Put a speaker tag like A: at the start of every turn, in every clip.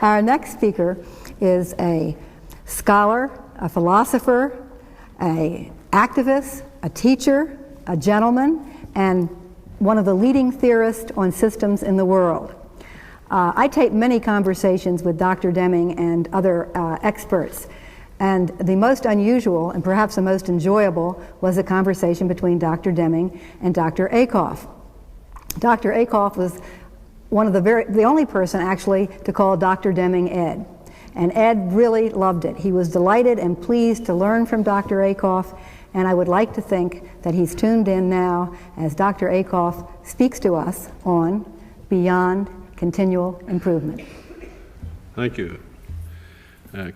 A: Our next speaker is a scholar, a philosopher, an activist, a teacher, a gentleman, and one of the leading theorists on systems in the world. I taped many conversations with Dr. Deming and other experts, and the most unusual and perhaps the most enjoyable was a conversation between Dr. Deming and Dr. Ackoff. Dr. Ackoff was one of the only person actually to call Dr. Deming Ed. And Ed really loved it. He was delighted and pleased to learn from Dr. Ackoff, and I would like to think that he's tuned in now as Dr. Ackoff speaks to us on Beyond Continual Improvement.
B: Thank you.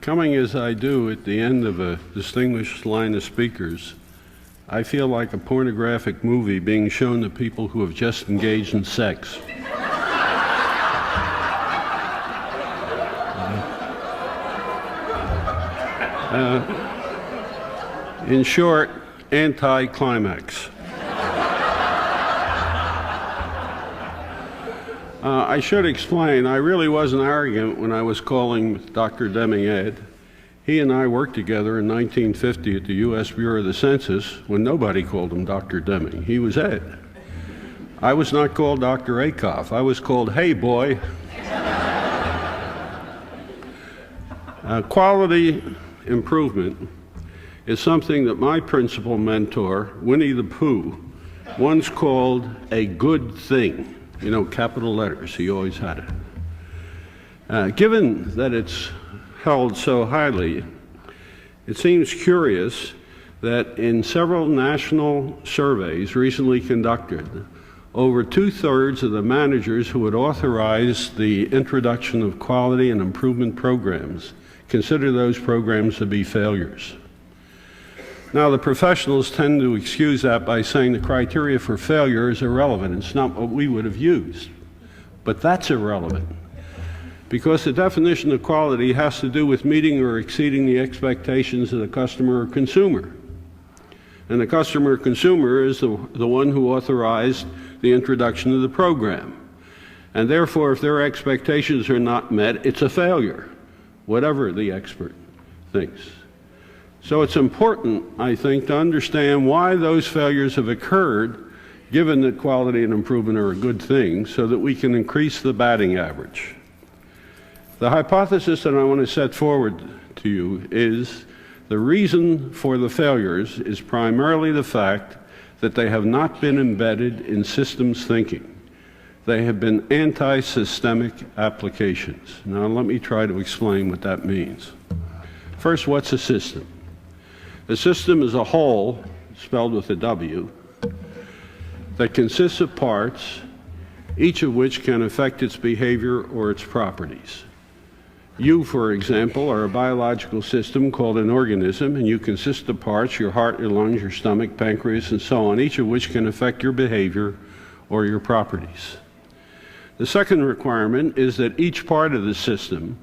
B: Coming as I do at the end of a distinguished line of speakers, I feel like a pornographic movie being shown to people who have just engaged in sex. In short, anti-climax. I should explain, I really wasn't arrogant when I was calling Dr. Deming Ed. He and I worked together in 1950 at the U.S. Bureau of the Census when nobody called him Dr. Deming. He was Ed. I was not called Dr. Ackoff. I was called, "Hey, boy." Quality improvement is something that my principal mentor, Winnie the Pooh, once called a good thing. You know, capital letters, he always had it. Given that it's held so highly, it seems curious that in several national surveys recently conducted, over 2/3 of the managers who had authorized the introduction of quality and improvement programs consider those programs to be failures. Now, the professionals tend to excuse that by saying the criteria for failure is irrelevant. It's not what we would have used. But that's irrelevant, because the definition of quality has to do with meeting or exceeding the expectations of the customer or consumer. And the customer or consumer is the one who authorized the introduction of the program. And therefore, if their expectations are not met, it's a failure, whatever the expert thinks. So it's important, I think, to understand why those failures have occurred, given that quality and improvement are a good thing, so that we can increase the batting average. The hypothesis that I want to set forward to you is the reason for the failures is primarily the fact that they have not been embedded in systems thinking. They have been anti-systemic applications. Now let me try to explain what that means. First, what's a system? A system is a whole, spelled with a W, that consists of parts, each of which can affect its behavior or its properties. You, for example, are a biological system called an organism, and you consist of parts, your heart, your lungs, your stomach, pancreas, and so on, each of which can affect your behavior or your properties. The second requirement is that each part of the system,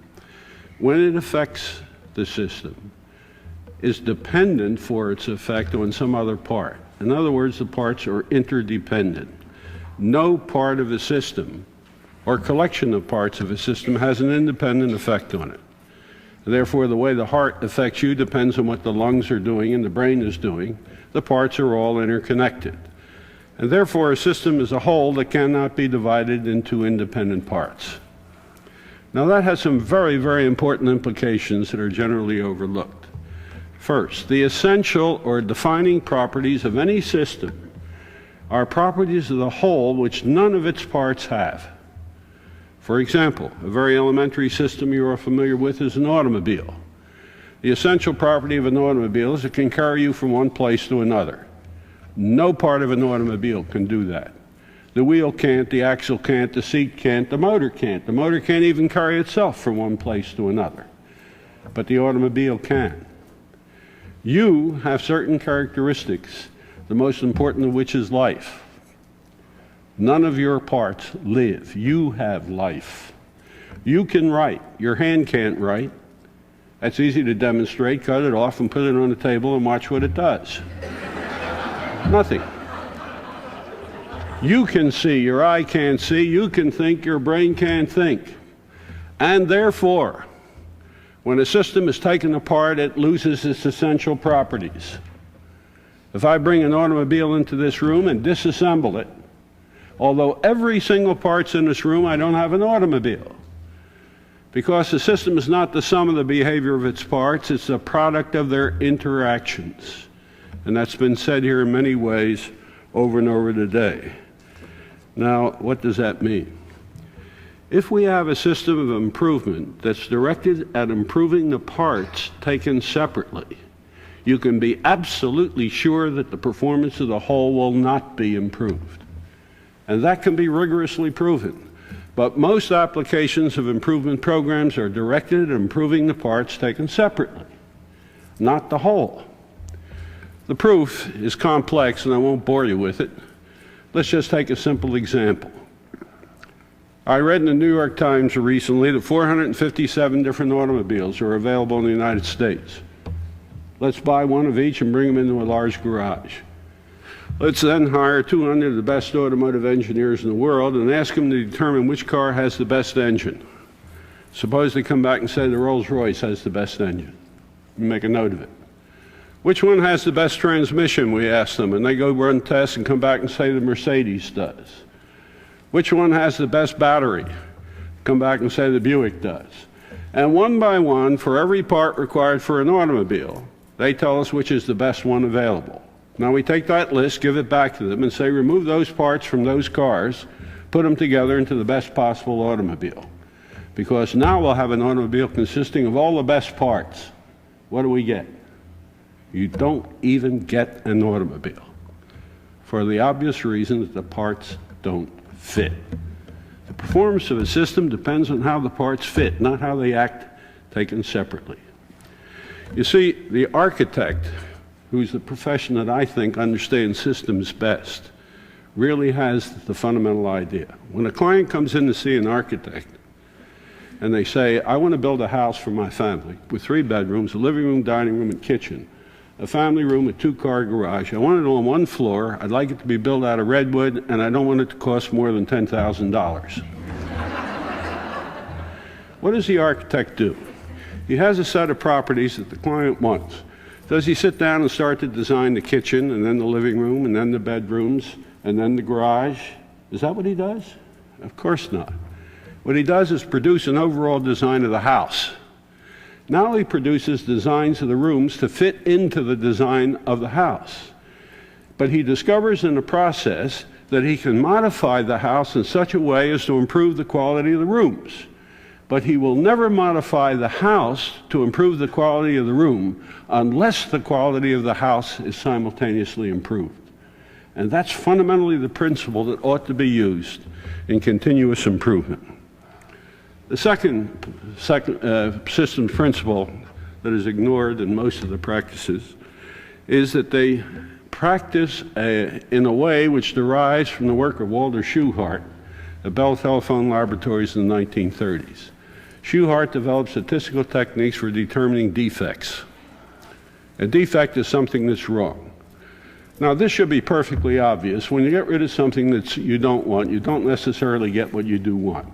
B: when it affects the system, is dependent for its effect on some other part. In other words, the parts are interdependent. No part of a system or collection of parts of a system has an independent effect on it. And therefore, the way the heart affects you depends on what the lungs are doing and the brain is doing. The parts are all interconnected. And therefore, a system is a whole that cannot be divided into independent parts. Now, that has some very, very important implications that are generally overlooked. First, the essential or defining properties of any system are properties of the whole which none of its parts have. For example, a very elementary system you are familiar with is an automobile. The essential property of an automobile is it can carry you from one place to another. No part of an automobile can do that. The wheel can't, the axle can't, the seat can't, the motor can't. The motor can't even carry itself from one place to another. But the automobile can. You have certain characteristics, the most important of which is life. None of your parts live. You have life. You can write. Your hand can't write. That's easy to demonstrate. Cut it off and put it on the table and watch what it does. Nothing. You can see. Your eye can't see. You can think. Your brain can't think. And therefore, when a system is taken apart, it loses its essential properties. If I bring an automobile into this room and disassemble it, although every single part's in this room, I don't have an automobile. Because the system is not the sum of the behavior of its parts, it's a product of their interactions. And that's been said here in many ways over and over today. Now, what does that mean? If we have a system of improvement that's directed at improving the parts taken separately, you can be absolutely sure that the performance of the whole will not be improved. And that can be rigorously proven. But most applications of improvement programs are directed at improving the parts taken separately, not the whole. The proof is complex, and I won't bore you with it. Let's just take a simple example. I read in the New York Times recently that 457 different automobiles are available in the United States. Let's buy one of each and bring them into a large garage. Let's then hire 200 of the best automotive engineers in the world and ask them to determine which car has the best engine. Suppose they come back and say the Rolls-Royce has the best engine. We make a note of it. Which one has the best transmission, we ask them, and they go run tests and come back and say the Mercedes does. Which one has the best battery? Come back and say the Buick does. And one by one, for every part required for an automobile, they tell us which is the best one available. Now we take that list, give it back to them, and say remove those parts from those cars, put them together into the best possible automobile. Because now we'll have an automobile consisting of all the best parts. What do we get? You don't even get an automobile. For the obvious reason that the parts don't fit. The performance of a system depends on how the parts fit, not how they act taken separately. You see, the architect, who's the profession that I think understands systems best, really has the fundamental idea. When a client comes in to see an architect and they say, I want to build a house for my family with 3 bedrooms, a living room, dining room, and kitchen, a family room, a 2-car garage. I want it on 1 floor. I'd like it to be built out of redwood, and I don't want it to cost more than $10,000. What does the architect do? He has a set of properties that the client wants. Does he sit down and start to design the kitchen, and then the living room, and then the bedrooms, and then the garage? Is that what he does? Of course not. What he does is produce an overall design of the house. Now he produces designs of the rooms to fit into the design of the house. But he discovers in the process that he can modify the house in such a way as to improve the quality of the rooms. But he will never modify the house to improve the quality of the room unless the quality of the house is simultaneously improved. And that's fundamentally the principle that ought to be used in continuous improvement. The second systems principle that is ignored in most of the practices is that they practice in a way which derives from the work of Walter Shuart at Bell Telephone Laboratories in the 1930s. Shuart developed statistical techniques for determining defects. A defect is something that's wrong. Now, this should be perfectly obvious. When you get rid of something that you don't want, you don't necessarily get what you do want.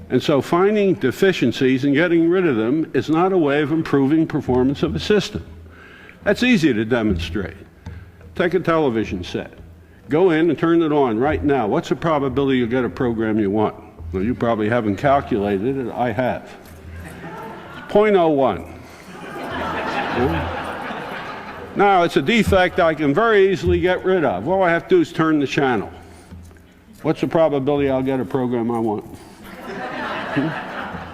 B: And so finding deficiencies and getting rid of them is not a way of improving performance of a system. That's easy to demonstrate. Take a television set. Go in and turn it on right now. What's the probability you'll get a program you want? Well, you probably haven't calculated it. I have. It's 0.01. Now, it's a defect I can very easily get rid of. All I have to do is turn the channel. What's the probability I'll get a program I want?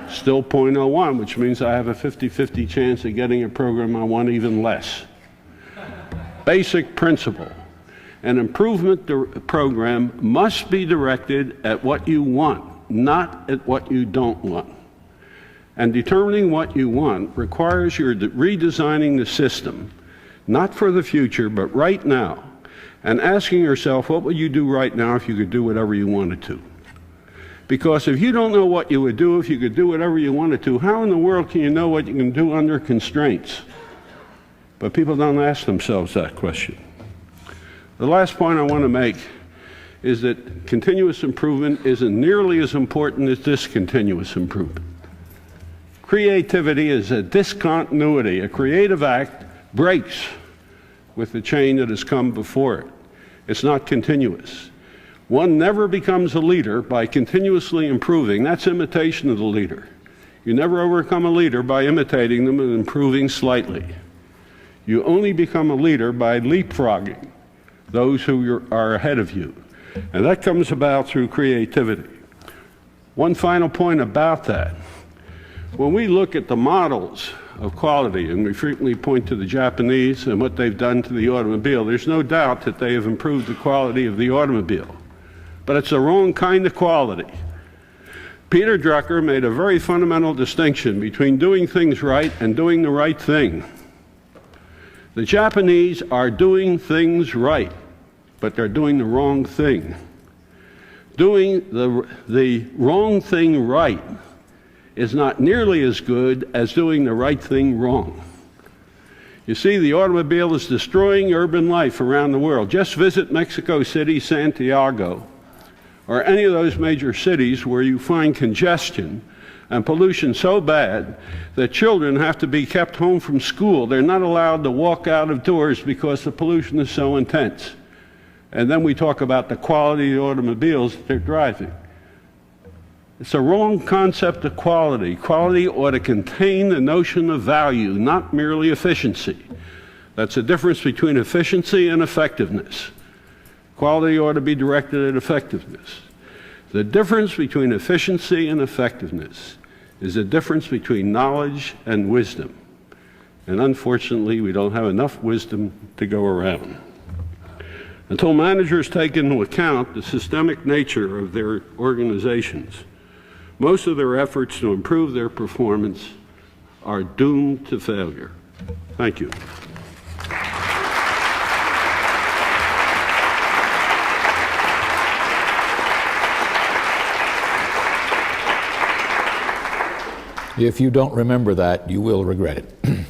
B: Still 0.01, which means I have a 50-50 chance of getting a program I want, even less. Basic principle. An improvement program must be directed at what you want, not at what you don't want. And determining what you want requires your redesigning the system, not for the future, but right now, and asking yourself, what would you do right now if you could do whatever you wanted to? Because if you don't know what you would do if you could do whatever you wanted to, how in the world can you know what you can do under constraints? But people don't ask themselves that question. The last point I want to make is that continuous improvement isn't nearly as important as discontinuous improvement. Creativity is a discontinuity. A creative act breaks with the chain that has come before it. It's not continuous. One never becomes a leader by continuously improving. That's imitation of the leader. You never overcome a leader by imitating them and improving slightly. You only become a leader by leapfrogging those who are ahead of you. And that comes about through creativity. One final point about that. When we look at the models of quality, and we frequently point to the Japanese and what they've done to the automobile, there's no doubt that they have improved the quality of the automobile. But it's the wrong kind of quality. Peter Drucker made a very fundamental distinction between doing things right and doing the right thing. The Japanese are doing things right, but they're doing the wrong thing. Doing the wrong thing right is not nearly as good as doing the right thing wrong. You see, the automobile is destroying urban life around the world. Just visit Mexico City, Santiago, or any of those major cities where you find congestion and pollution so bad that children have to be kept home from school. They're not allowed to walk out of doors because the pollution is so intense. And then we talk about the quality of the automobiles that they're driving. It's a wrong concept of quality. Quality ought to contain the notion of value, not merely efficiency. That's the difference between efficiency and effectiveness. Quality ought to be directed at effectiveness. The difference between efficiency and effectiveness is the difference between knowledge and wisdom. And unfortunately, we don't have enough wisdom to go around. Until managers take into account the systemic nature of their organizations, most of their efforts to improve their performance are doomed to failure. Thank you.
C: If you don't remember that, you will regret it.